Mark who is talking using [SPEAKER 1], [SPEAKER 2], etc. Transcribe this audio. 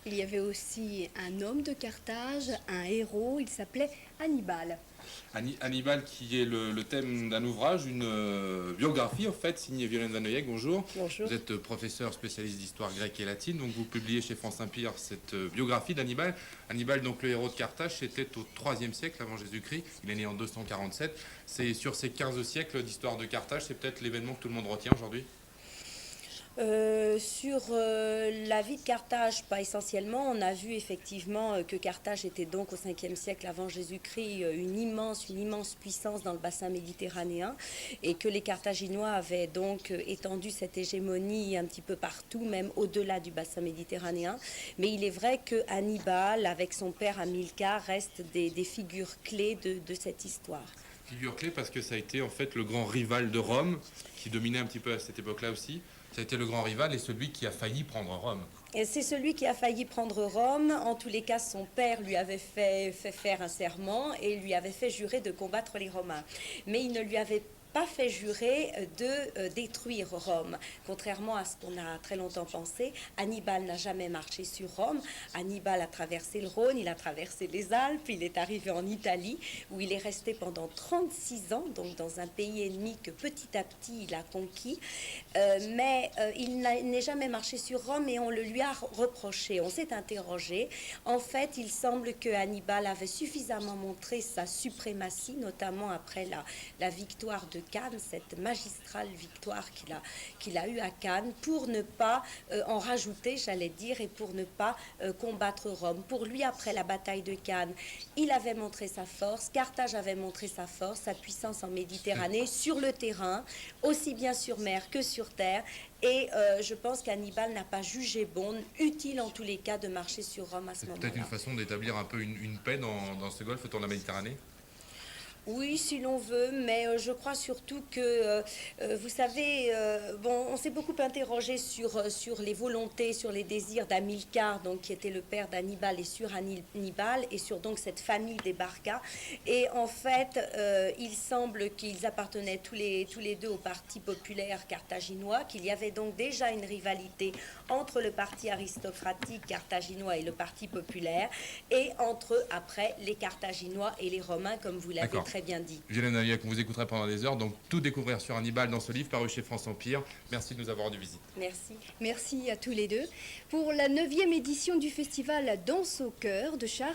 [SPEAKER 1] Il y avait aussi un homme de Carthage, un héros, il s'appelait Hannibal.
[SPEAKER 2] Hannibal, qui est le thème d'un ouvrage, une biographie en fait, signée Violaine Vanoyek. Bonjour.
[SPEAKER 1] Bonjour.
[SPEAKER 2] Vous êtes professeur spécialiste d'histoire grecque et latine, donc vous publiez chez France Empire cette biographie d'Hannibal. Hannibal, donc le héros de Carthage, c'était au IIIe siècle avant Jésus-Christ. Il est né en 247. C'est sur ces 15 siècles d'histoire de Carthage, c'est peut-être l'événement que tout le monde retient aujourd'hui.
[SPEAKER 3] Sur la vie de Carthage, pas essentiellement. On a vu effectivement que Carthage était donc au 5e siècle avant Jésus-Christ une immense puissance dans le bassin méditerranéen et que les Carthaginois avaient donc étendu cette hégémonie un petit peu partout, même au-delà du bassin méditerranéen. Mais il est vrai que Hannibal, avec son père Hamilcar, restent des figures clés de cette histoire.
[SPEAKER 2] Figure clé parce que ça a été en fait le grand rival de Rome, qui dominait un petit peu à cette époque-là aussi. Ça a été le grand rival et celui qui a failli prendre Rome.
[SPEAKER 3] C'est celui qui a failli prendre Rome. En tous les cas, son père lui avait fait faire un serment et lui avait fait jurer de combattre les Romains. Mais il ne lui avait pas fait jurer de détruire Rome. Contrairement à ce qu'on a très longtemps pensé, Hannibal n'a jamais marché sur Rome. Hannibal a traversé le Rhône, il a traversé les Alpes, il est arrivé en Italie, où il est resté pendant 36 ans, donc dans un pays ennemi que petit à petit il a conquis. Mais il n'est jamais marché sur Rome et on le lui a reproché. On s'est interrogé. En fait, il semble que Hannibal avait suffisamment montré sa suprématie, notamment après la victoire de Cannes, cette magistrale victoire qu'il a eue à Cannes, pour ne pas en rajouter, j'allais dire, et pour ne pas combattre Rome. Pour lui, après la bataille de Cannes, il avait montré sa force, Carthage avait montré sa force, sa puissance en Méditerranée, sur le terrain, aussi bien sur mer que sur terre, et je pense qu'Hannibal n'a pas jugé bon, utile en tous les cas, de marcher sur Rome à ce moment-là.
[SPEAKER 2] C'est peut-être une façon d'établir un peu une paix dans ce golfe autour de la Méditerranée.
[SPEAKER 3] Oui, si l'on veut, mais je crois surtout que, vous savez, bon, on s'est beaucoup interrogé sur les volontés, sur les désirs d'Hamilcar, donc qui était le père d'Hannibal, et sur Hannibal, et sur donc cette famille des Barca. Et en fait, il semble qu'ils appartenaient tous les deux au parti populaire carthaginois, qu'il y avait donc déjà une rivalité entre le parti aristocratique carthaginois et le parti populaire, et entre, après, les Carthaginois et les Romains, comme vous l'avez très bien dit.
[SPEAKER 2] Violaine Vanoyek, on vous écouterait pendant des heures, donc tout découvrir sur Hannibal dans ce livre paru chez France Empire. Merci de nous avoir rendu visite.
[SPEAKER 3] Merci.
[SPEAKER 1] Merci à tous les deux. Pour la 9e édition du festival Danse au cœur de Chartres,